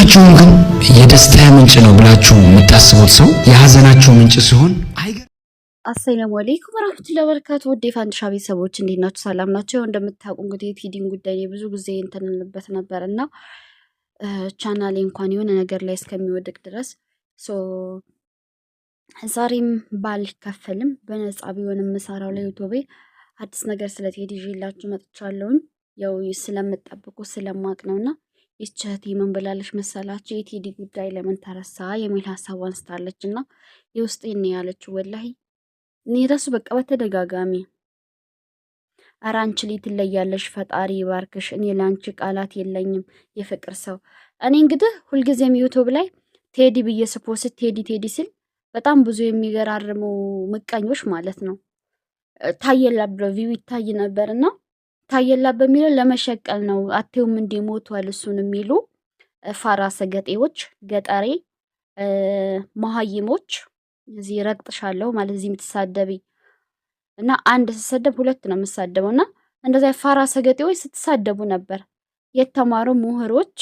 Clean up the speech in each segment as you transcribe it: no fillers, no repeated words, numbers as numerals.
ሁላችሁም ግን የደስታ ምንጭ ነው ብላችሁ የምታስቡት ሰው የሐዘናችሁ ምንጭ ሲሆን አሰላሙ አለይኩም ወራህመቱላሂ ወበረካቱ። ውድ የፋንድሻ ቤተሰቦች እንዴት ናችሁ? ሰላም ናችሁ? እንደምታውቁ እንግዲህ የቴዲን ጉዳይ ብዙ ጊዜ እንተንልበት ነበርና ቻናሌ እንኳን የሆነ ነገር ላይ እስከሚወድቅ ድረስ ዛሬም ባልከፈልም በነፃ ቢሆን የምሰራው ለዩቲዩብ አዲስ ነገር ስለ ቴዲ ይዤላችሁ መጥቻለሁኝ። ያው ስለምጠብቁ ስለማቅ ነውና ይችህት ምን ብላለች መሰላችሁ? የቴዲ ጉዳይ ለምን ተረሳ የሚል ሀሳብ አንስታለች እና የውስጤን ነው ያለችው። ወላሂ እኔ ራሱ በቃ በተደጋጋሚ ኧረ አንቺ ልጅ ትለያለሽ፣ ፈጣሪ ይባርክሽ፣ እኔ ለአንቺ ቃላት የለኝም የፍቅር ሰው። እኔ እንግዲህ ሁልጊዜም ዩቲዩብ ላይ ቴዲ ብዬ ስፖስት ቴዲ ሲል በጣም ብዙ የሚገራርሙ ምቀኞች ማለት ነው ታየላ ብለው ቪው ይታይ ነበርና ታየላ በሚለው ለመሸቀል ነው አቴውም እንዴ ሞቷል እሱን የሚሉ ፋራ ሰገጤዎች፣ ገጠሬ መሀይሞች እዚህ ረግጥሻለሁ ማለት እዚህ የምትሳደቢ እና አንድ ስትሰደብ ሁለት ነው የምትሳደበውና እንደዛ ፋራ ሰገጤዎች ስትሳደቡ ነበር። የተማሩ ምሁሮች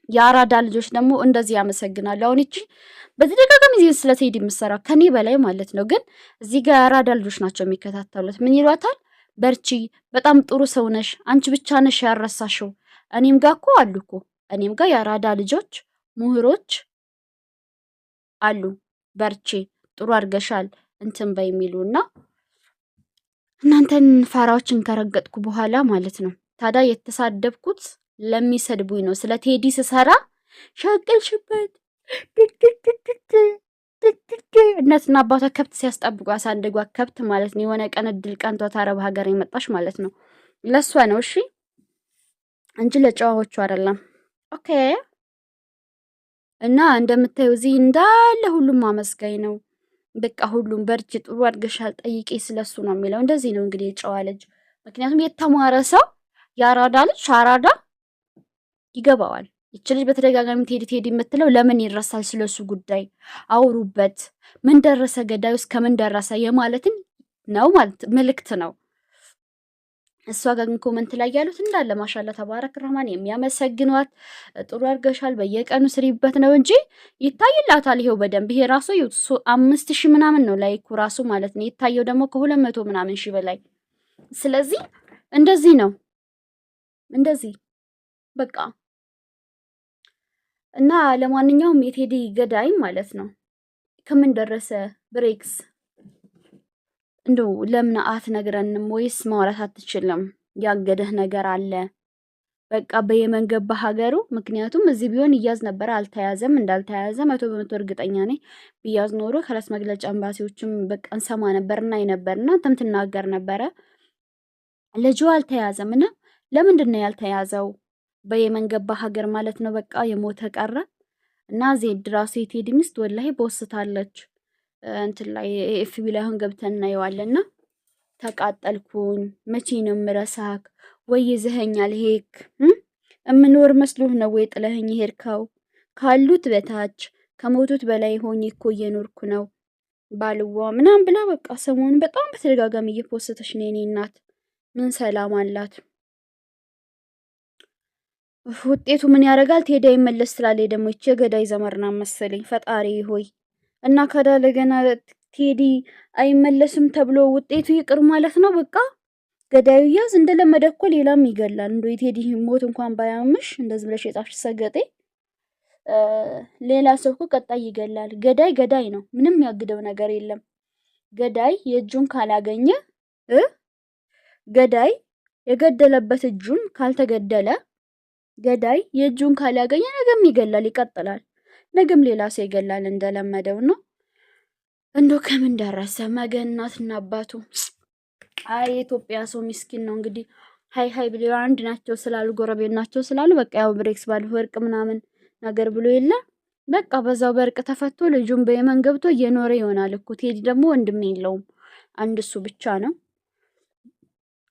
የአራዳ ልጆች ደግሞ እንደዚህ ያመሰግናሉ። አሁን እቺ በተደጋጋሚ እዚህ ስለ ቴዲ የምትሰራ ከኔ በላይ ማለት ነው። ግን እዚህ ጋር የአራዳ ልጆች ናቸው የሚከታተሉት። ምን ይሏታል? በርቺ፣ በጣም ጥሩ ሰው ነሽ፣ አንቺ ብቻ ነሽ ያረሳሽው። እኔም ጋር እኮ አሉ እኮ እኔም ጋር የአራዳ ልጆች ምሁሮች አሉ። በርቺ፣ ጥሩ አድርገሻል እንትን በሚሉና እናንተን ፋራዎችን ከረገጥኩ በኋላ ማለት ነው። ታዲያ የተሳደብኩት ለሚሰድቡኝ ነው። ስለ ቴዲ ስሰራ ሸቅልሽበት እናትና አባቷ ከብት ሲያስጠብቁ ያሳደጓት ከብት ማለት ነው። የሆነ ቀን እድል ቀንቷት አረብ ሀገር የመጣሽ ማለት ነው። ለሷ ነው እሺ፣ እንጂ ለጨዋዎቹ አይደለም። ኦኬ። እና እንደምታዩ እዚህ እንዳለ ሁሉም አመስጋኝ ነው። በቃ ሁሉም በርቺ፣ ጥሩ አድርገሻል፣ ጠይቄ ስለሱ ነው የሚለው። እንደዚህ ነው እንግዲህ የጨዋ ልጅ። ምክንያቱም የተማረ ሰው የአራዳ ልጅ አራዳ ይገባዋል። ይች ልጅ በተደጋጋሚ ቴዲ የምትለው ለምን ይረሳል? ስለሱ ጉዳይ አውሩበት። ምን ደረሰ? ገዳዩ እስከ ምን ደረሰ? የማለትን ነው ማለት መልእክት ነው። እሷ ጋር ግን ኮመንት ላይ ያሉት እንዳለ ማሻላ ተባረክ ረህማን የሚያመሰግኗት ጥሩ አድርገሻል፣ በየቀኑ ስሪበት ነው እንጂ ይታይላታል። ይሄው በደንብ ይሄ ራሱ 5000 ምናምን ነው ላይኩ ራሱ ማለት ነው። ይታየው ደግሞ ከ200 ምናምን ሺህ በላይ። ስለዚህ እንደዚህ ነው እንደዚህ በቃ እና ለማንኛውም የቴዲ ገዳይ ማለት ነው ከምን ደረሰ? ብሬክስ እንደው ለምን አትነግረንም ወይስ ማውራት አትችልም? ያገደህ ነገር አለ በቃ በየመን ገባ ሀገሩ። ምክንያቱም እዚህ ቢሆን ይያዝ ነበር። አልተያዘም። እንዳልተያዘ 100% እርግጠኛ ነኝ። ቢያዝ ኖሮ ከራስ መግለጫ ኤምባሲዎችም በቃ እንሰማ ነበርና ይነበርና አንተም ትናገር ነበረ። ልጁ አልተያዘም እና ለምንድን ነው ያልተያዘው? በየመን ገባ ሀገር ማለት ነው። በቃ የሞተ ቀረ እና ዜድ ራሱ የቴዲ ሚስት ወላሂ ቦስታለች እንትን ላይ ኤፍቢ ላይ አሁን ገብተን እናየዋለና ተቃጠልኩኝ፣ መቼ ነው ምረሳክ? ወይ ይዘኸኛል ሄክ እምኖር መስሎህ ነው ወይ ጥለኸኝ ሄድከው? ካሉት በታች ከሞቱት በላይ ሆኜ እኮ እየኖርኩ ነው ባልዋ ምናምን ብላ በቃ ሰሞኑን በጣም በተደጋጋሚ እየፖስተች ነው። የኔ እናት ምን ሰላም አላት። ውጤቱ ምን ያደርጋል? ቴዲ አይመለስ ስላለ ደግሞ ይቺ ገዳይ ዘመርና መሰለኝ። ፈጣሪ ሆይ እና ከዳለ ገና ቴዲ አይመለስም ተብሎ ውጤቱ ይቅር ማለት ነው። በቃ ገዳዩ ያዝ እንደለመደ እኮ ሌላም ይገላል። እንደው የቴዲ ሞት እንኳን ባያምሽ እንደዚህ ብለሽ የጻፍሽ ሰገጤ ሌላ ሰው እኮ ቀጣይ ይገላል። ገዳይ ገዳይ ነው። ምንም ያግደው ነገር የለም። ገዳይ የእጁን ካላገኘ ገዳይ የገደለበት እጁን ካልተገደለ ገዳይ የእጁን ካላገኘ ነገም ይገላል፣ ይቀጥላል። ነገም ሌላ ሰው ይገላል እንደለመደው ነው። እንዶ ከምን ደረሰ መገናትና አባቱ። አይ የኢትዮጵያ ሰው ምስኪን ነው እንግዲህ። ሃይ ብሎ አንድ ናቸው ስላሉ ጎረቤት ናቸው ስላሉ በቃ ያው ብሬክስ ባለው ወርቅ ምናምን ነገር ብሎ የለ በቃ በዛው በርቅ ተፈቶ ልጁን በየመን ገብቶ እየኖረ ይሆናል እኮ። ቴዲ ደግሞ ወንድም የለውም፣ አንድ እሱ ብቻ ነው።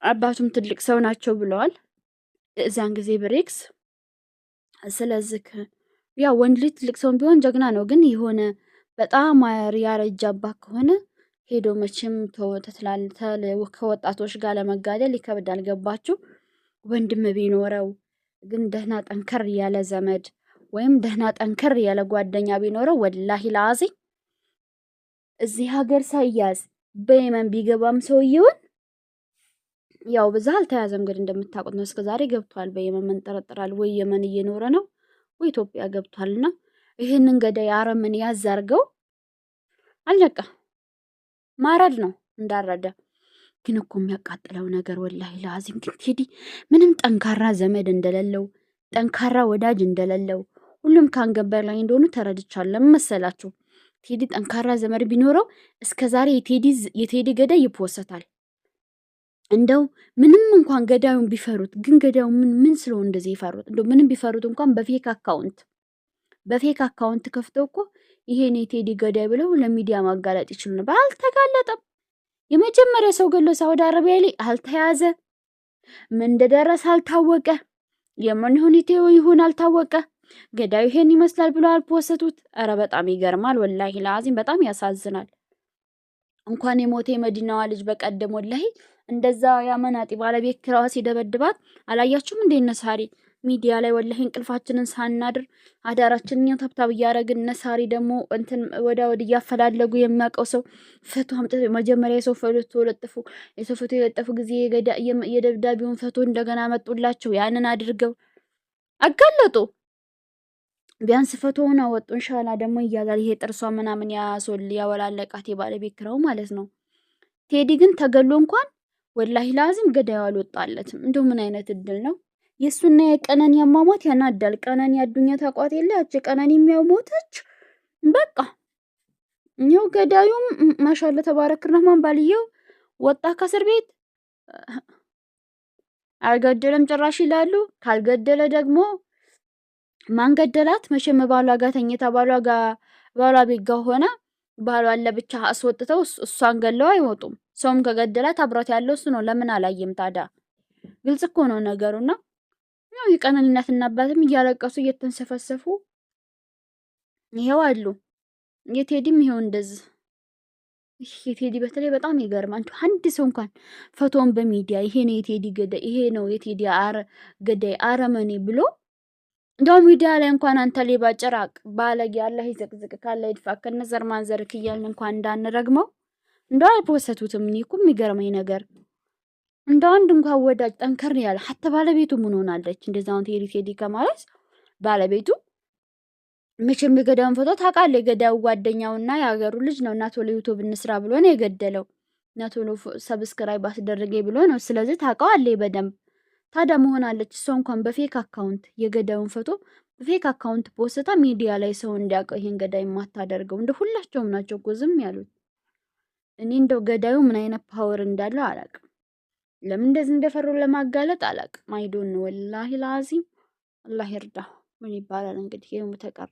አባቱም ትልቅ ሰው ናቸው ብለዋል እዛን ጊዜ ብሬክስ። ስለዚህ ያ ወንድ ልጅ ትልቅ ሰው ቢሆን ጀግና ነው። ግን የሆነ በጣም ያረጀ አባት ከሆነ ሄዶ መቼም ከወጣቶች ጋር ለመጋደል ይከብዳል። ገባችሁ? ወንድም ቢኖረው ግን ደህና ጠንከር ያለ ዘመድ ወይም ደህና ጠንከር ያለ ጓደኛ ቢኖረው ወላሂ ለአዚ እዚህ ሀገር ሳይያዝ በየመን ቢገባም ሰውየውን ያው በዛ አልተያዘም። እንግዲህ እንደምታውቁት ነው። እስከዛሬ ገብቷል በየመን መንጠረጠራል። ወይ የመን እየኖረ ነው ወይ ኢትዮጵያ ገብቷልና ይሄንን ገዳይ አረምን ያዛርገው አለቀ። ማረድ ነው እንዳረደ። ግን እኮ የሚያቃጥለው ነገር ወላሂ ለአዚም ግን ቴዲ ምንም ጠንካራ ዘመድ እንደሌለው ጠንካራ ወዳጅ እንደሌለው ሁሉም ካንገበር ላይ እንደሆኑ ተረድቻለሁ። መሰላችሁ ቴዲ ጠንካራ ዘመድ ቢኖረው እስከዛሬ የቴዲ ገዳይ ይፖሰታል። እንደው ምንም እንኳን ገዳዩን ቢፈሩት ግን ገዳዩ ምን ስለሆነ እንደዚህ ይፈሩት? እንደው ምንም ቢፈሩት እንኳን በፌክ አካውንት ከፍተው እኮ ይሄን የቴዲ ገዳይ ብለው ለሚዲያ ማጋለጥ ይችሉ ነበር። አልተጋለጠም። የመጀመሪያ ሰው ገሎ ሳውዲ አረቢያ ላይ አልተያዘ፣ ምን እንደደረሰ አልታወቀ፣ የምን ሁኔታው ይሁን አልታወቀ። ገዳዩ ይሄን ይመስላል ብለው አልፖሰቱት። ኧረ በጣም ይገርማል። ወላሂ ለአዚም በጣም ያሳዝናል። እንኳን የሞተ የመዲናዋ ልጅ በቀደም ወላሂ እንደዛ ያመናጢ ባለቤት ክራዋ ሲደበድባት አላያችሁም እንዴ? ነሳሪ ሚዲያ ላይ ወላሂ እንቅልፋችንን ሳናድር አዳራችንን ተብታብ እያደረግን ነሳሪ ደግሞ እንትን ወዳ ወድ እያፈላለጉ የሚያውቀው ሰው ፎቶ አምጥቶ መጀመሪያ የሰው ፎቶ ለጥፉ። የሰው ፎቶ የለጠፉ ጊዜ የደብዳቤውን ፎቶ እንደገና መጡላቸው። ያንን አድርገው አጋለጡ። ቢያንስ ፎቶውን አወጡ። እንሻላ ደግሞ እያዛል። ይሄ ጥርሷ ምናምን ያሶል ያወላለቃት የባለቤት ክራው ማለት ነው። ቴዲ ግን ተገሎ እንኳን ወላሂ ላዚም ገዳዩ አልወጣለትም። እንደው ምን አይነት እድል ነው! የሱና የቀነኒ አሟሟት ያናዳል። ቀነኒ አዱኛ ታቋት የለ ያቺ ቀነኒ የሚያሞተች በቃ እኛው ገዳዩም ማሻአላ ተባረክ ረህማን ባልየው ወጣ ከእስር ቤት። አልገደለም ጭራሽ ይላሉ። ካልገደለ ደግሞ ማን ገደላት? መቼም ባሏ ጋር ተኝታ ባሏ ቤት ጋር ሆነ ባሏን ለብቻ አስወጥተው እሷን ገለው አይወጡም። ሰውም ከገደላት አብሯት ያለው እሱ ነው። ለምን አላየም ታዲያ? ግልጽ እኮ ነው ነገሩና ያው የቀነኒ እናትና አባትም እያለቀሱ እየተንሰፈሰፉ ይሄው አሉ። የቴዲም ይሄው እንደዚህ። የቴዲ በተለይ በጣም ይገርማል። አንድ ሰው እንኳን ፎቶን በሚዲያ ይሄ ነው የቴዲ ገዳይ፣ ይሄ ነው የቴዲ ገዳይ አረመኔ ብሎ እንደው ሚዲያ ላይ እንኳን አንተ ሌባ ጭራቅ ባለጌ አላህ ይዘቅዝቅ ካለ ይድፋ ከነዘር ማንዘርክ እያልን እንኳን እንዳንረግመው እንደው አልፖሰቱትም። እኔ እኮ የሚገርመኝ ነገር እንደው አንድ እንኳን ወዳጅ ጠንከር ያለ ሐታ ባለቤቱ ምን ሆናለች? እንደዛው ቴዲ ከማለት ባለቤቱ መቼም የገዳዩን ፎቶ ታውቃለህ። የገዳዩ ጓደኛውና የሀገሩ ልጅ ነው። እና ቶሎ ዩቲዩብ እንስራ ብሎ ነው የገደለው። እና ቶሎ ሰብስክራይብ አስደረገ ብሎ ነው። ስለዚህ ታውቀዋለህ በደንብ። ታዲያ መሆናለች እሷ እንኳን በፌክ አካውንት የገዳዩን ፎቶ በፌክ አካውንት ፖስታ ሚዲያ ላይ ሰው እንዲያውቀው ይሄን ገዳይ የማታደርገው እንደ ሁላቸውም ናቸው እኮ ዝም ያሉት። እኔ እንደው ገዳዩ ምን አይነት ፓወር እንዳለው አላውቅም። ለምን እንደዚህ እንደፈሩ ለማጋለጥ አላውቅም። አይዶን ወላሂ ላዚም አላህ ይርዳ። ምን ይባላል እንግዲህ ይሄው ተቀር